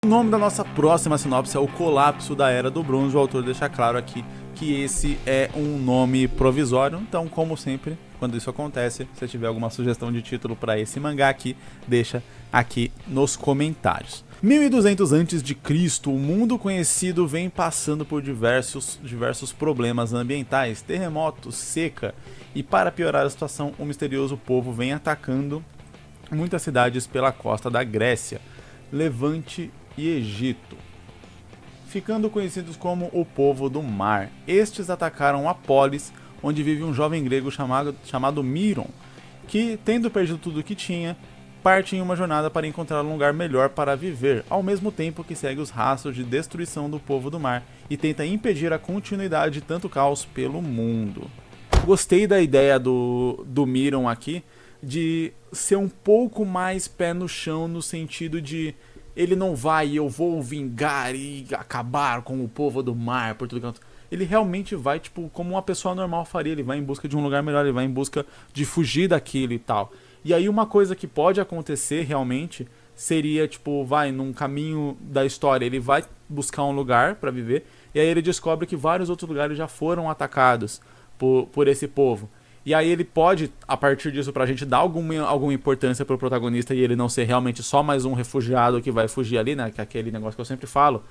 O nome da nossa próxima sinopse é O Colapso da Era do Bronze. O autor deixa claro aqui que esse é um nome provisório, então, como sempre, quando isso acontece, se tiver alguma sugestão de título para esse mangá aqui, deixa aqui nos comentários. 1200 a.C., o mundo conhecido vem passando por diversos problemas ambientais, terremotos, seca, e para piorar a situação, um misterioso povo vem atacando muitas cidades pela costa da Grécia, Levante e Egito, ficando conhecidos como o Povo do Mar. Estes atacaram a polis, onde vive um jovem grego chamado Miron, que, tendo perdido tudo o que tinha, parte em uma jornada para encontrar um lugar melhor para viver, ao mesmo tempo que segue os rastros de destruição do Povo do Mar e tenta impedir a continuidade de tanto caos pelo mundo. Gostei da ideia do Miron aqui, de ser um pouco mais pé no chão, no sentido de ele não vai, eu vou vingar e acabar com o Povo do Mar por tudo canto. Ele realmente vai, tipo, como uma pessoa normal faria, ele vai em busca de um lugar melhor, ele vai em busca de fugir daquilo e tal. E aí uma coisa que pode acontecer realmente seria, tipo, vai num caminho da história, ele vai buscar um lugar pra viver, e aí ele descobre que vários outros lugares já foram atacados por esse povo. E aí ele pode, a partir disso, pra gente dar alguma importância pro protagonista e ele não ser realmente só mais um refugiado que vai fugir ali, né, que é aquele negócio que eu sempre falo.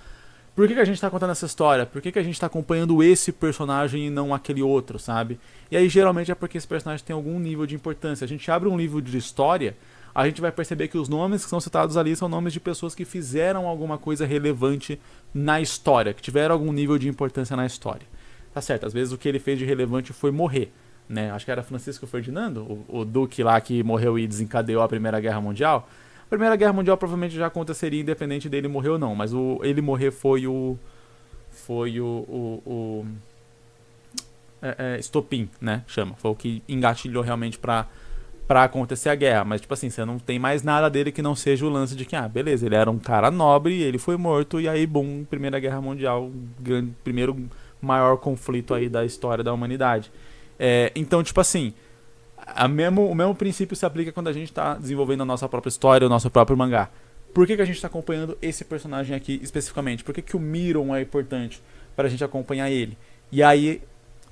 Por que a gente tá contando essa história? Por que a gente tá acompanhando esse personagem e não aquele outro, sabe? E aí geralmente é porque esse personagem tem algum nível de importância. A gente abre um livro de história, a gente vai perceber que os nomes que são citados ali são nomes de pessoas que fizeram alguma coisa relevante na história, que tiveram algum nível de importância na história. Tá certo, às vezes o que ele fez de relevante foi morrer, né? Acho que era Francisco Ferdinando, o duque lá que morreu e desencadeou a Primeira Guerra Mundial. A Primeira Guerra Mundial provavelmente já aconteceria independente dele morrer ou não, mas ele morrer foi o estopim, né? Chama. Foi o que engatilhou realmente pra acontecer a guerra. Mas, tipo assim, você não tem mais nada dele que não seja o lance de que, beleza, ele era um cara nobre, ele foi morto, e aí, bum, Primeira Guerra Mundial, primeiro maior conflito aí da história da humanidade. Então, tipo assim, o mesmo princípio se aplica quando a gente está desenvolvendo a nossa própria história, o nosso próprio mangá. Por que a gente está acompanhando esse personagem aqui especificamente? Por que o Miron é importante para a gente acompanhar ele? E aí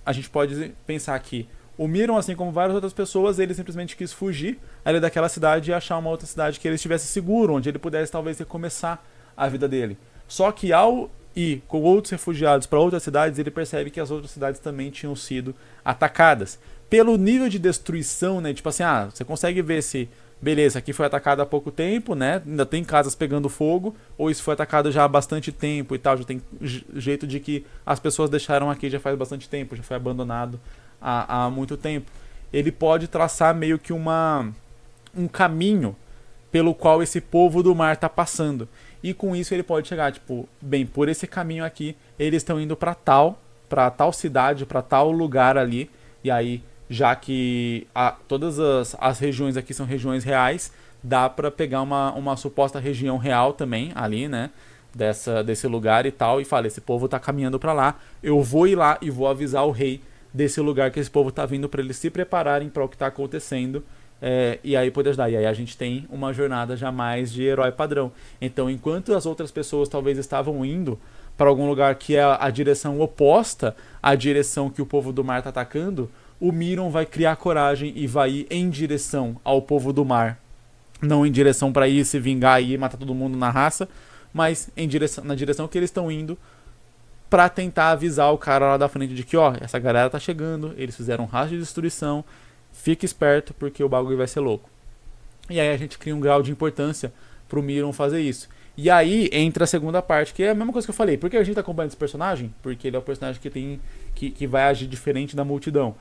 a gente pode pensar que o Miron, assim como várias outras pessoas, ele simplesmente quis fugir ali daquela cidade e achar uma outra cidade que ele estivesse seguro, onde ele pudesse talvez recomeçar a vida dele. Só que ao ir com outros refugiados para outras cidades, ele percebe que as outras cidades também tinham sido atacadas. Pelo nível de destruição, né? Tipo assim, você consegue ver se, beleza, aqui foi atacado há pouco tempo, né? Ainda tem casas pegando fogo, ou isso foi atacado já há bastante tempo e tal, já tem jeito de que as pessoas deixaram aqui já faz bastante tempo, já foi abandonado há muito tempo. Ele pode traçar meio que um caminho pelo qual esse povo do mar está passando. E com isso ele pode chegar, tipo, bem, por esse caminho aqui, eles estão indo para tal cidade, para tal lugar ali, e aí, já que todas as regiões aqui são regiões reais, dá pra pegar uma suposta região real também, ali, né, desse lugar e tal, e fala, esse povo tá caminhando pra lá, eu vou ir lá e vou avisar o rei desse lugar que esse povo tá vindo pra eles se prepararem para o que tá acontecendo, e aí poder ajudar. E aí a gente tem uma jornada já mais de herói padrão. Então, enquanto as outras pessoas talvez estavam indo para algum lugar que é a direção oposta à direção que o povo do mar tá atacando, o Miron vai criar coragem e vai ir em direção ao povo do mar. Não em direção para ir se vingar e matar todo mundo na raça, mas na direção que eles estão indo, para tentar avisar o cara lá da frente de que, essa galera tá chegando, eles fizeram um rastro de destruição, fique esperto porque o bagulho vai ser louco. E aí a gente cria um grau de importância pro Miron fazer isso. E aí entra a segunda parte, que é a mesma coisa que eu falei. Por que a gente tá acompanhando esse personagem? Porque ele é o personagem que vai agir diferente da multidão.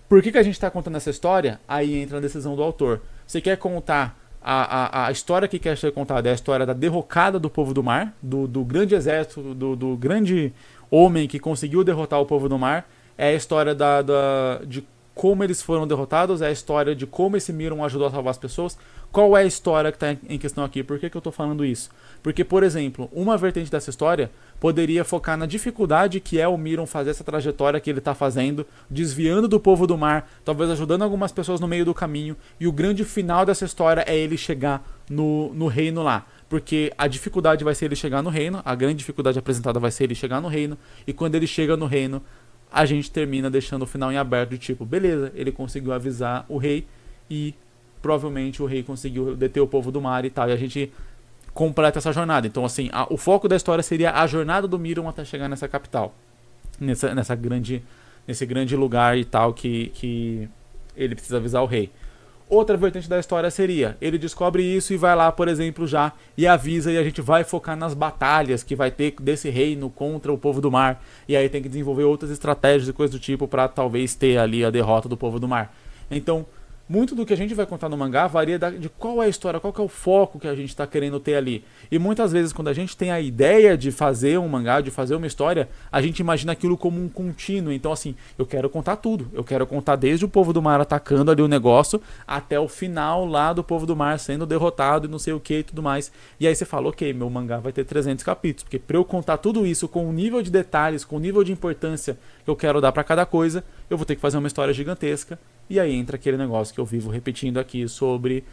Por que a gente tá contando essa história? Aí entra a decisão do autor. Você quer contar a história que quer ser contada? É a história da derrocada do povo do mar, do grande exército, do grande homem que conseguiu derrotar o povo do mar. É a história de como eles foram derrotados, é a história de como esse Miron ajudou a salvar as pessoas. Qual é a história que está em questão aqui? Por que eu estou falando isso? Porque, por exemplo, uma vertente dessa história poderia focar na dificuldade que é o Miron fazer essa trajetória que ele está fazendo, desviando do povo do mar, talvez ajudando algumas pessoas no meio do caminho, e o grande final dessa história é ele chegar no reino lá. porque a dificuldade vai ser ele chegar no reino, a grande dificuldade apresentada vai ser ele chegar no reino, e quando ele chega no reino, a gente termina deixando o final em aberto, de tipo, beleza, ele conseguiu avisar o rei, e provavelmente o rei conseguiu deter o povo do mar e tal, e a gente completa essa jornada. Então, assim, o foco da história seria a jornada do Miron até chegar nessa capital, nesse grande lugar e tal que ele precisa avisar o rei. Outra vertente da história seria, ele descobre isso e vai lá, por exemplo, já e avisa, e a gente vai focar nas batalhas que vai ter desse reino contra o povo do mar, e aí tem que desenvolver outras estratégias e coisas do tipo para talvez ter ali a derrota do povo do mar. Então, muito do que a gente vai contar no mangá varia de qual é a história, qual que é o foco que a gente está querendo ter ali. E muitas vezes, quando a gente tem a ideia de fazer um mangá, de fazer uma história, a gente imagina aquilo como um contínuo. Então, assim, eu quero contar tudo. Eu quero contar desde o povo do mar atacando ali o negócio, até o final lá do povo do mar sendo derrotado e não sei o que e tudo mais. E aí você fala, ok, meu mangá vai ter 300 capítulos. Porque para eu contar tudo isso com o nível de detalhes, com o nível de importância que eu quero dar para cada coisa, eu vou ter que fazer uma história gigantesca. E aí entra aquele negócio que eu vivo repetindo aqui sobre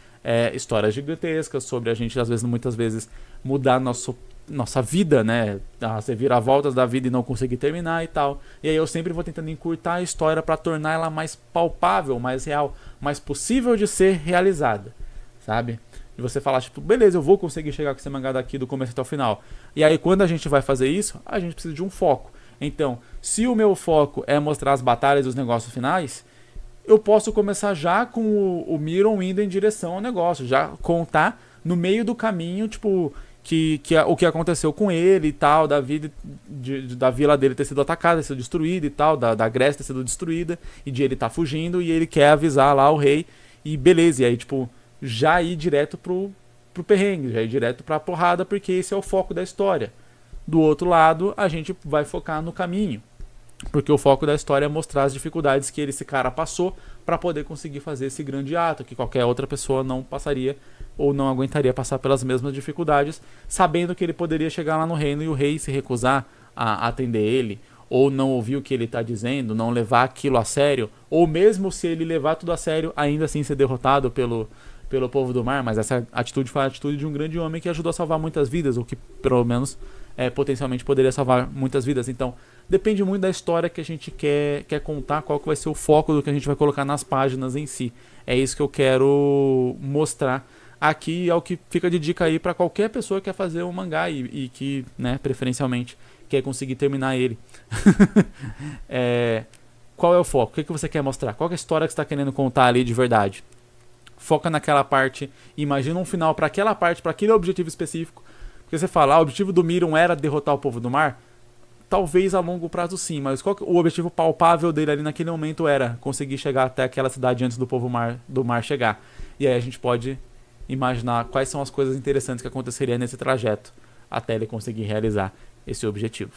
histórias gigantescas, sobre a gente, às vezes, muitas vezes, mudar nossa vida, né? Você vira voltas da vida e não conseguir terminar e tal. E aí eu sempre vou tentando encurtar a história para tornar ela mais palpável, mais real, mais possível de ser realizada, sabe? E você falar, tipo, beleza, eu vou conseguir chegar com esse mangá daqui do começo até o final. E aí quando a gente vai fazer isso, a gente precisa de um foco. Então, se o meu foco é mostrar as batalhas e os negócios finais, eu posso começar já com o Miron indo em direção ao negócio, já contar no meio do caminho, tipo, o que aconteceu com ele e tal, da vila dele ter sido atacada, ter sido destruída e tal, da Grécia ter sido destruída, e de ele estar fugindo, e ele quer avisar lá o rei, e beleza, e aí, tipo, já ir direto pro perrengue, já ir direto pra porrada, porque esse é o foco da história. Do outro lado, a gente vai focar no caminho, porque o foco da história é mostrar as dificuldades que esse cara passou para poder conseguir fazer esse grande ato, que qualquer outra pessoa não passaria ou não aguentaria passar pelas mesmas dificuldades, sabendo que ele poderia chegar lá no reino e o rei se recusar a atender ele, ou não ouvir o que ele está dizendo, não levar aquilo a sério, ou mesmo se ele levar tudo a sério, ainda assim ser derrotado pelo povo do mar. Mas essa atitude foi a atitude de um grande homem que ajudou a salvar muitas vidas, ou que pelo menos potencialmente poderia salvar muitas vidas. Então depende muito da história que a gente quer contar, qual que vai ser o foco do que a gente vai colocar nas páginas em si. É isso que eu quero mostrar aqui, é o que fica de dica aí para qualquer pessoa que quer fazer um mangá e que, né, preferencialmente quer conseguir terminar ele. Qual é o foco? O que você quer mostrar? Qual é a história que você está querendo contar ali de verdade? Foca naquela parte, imagina um final para aquela parte, para aquele objetivo específico. Porque você fala, o objetivo do Miron era derrotar o povo do mar? Talvez a longo prazo sim, mas o objetivo palpável dele ali naquele momento era conseguir chegar até aquela cidade antes do povo do mar chegar. E aí a gente pode imaginar quais são as coisas interessantes que aconteceriam nesse trajeto até ele conseguir realizar esse objetivo.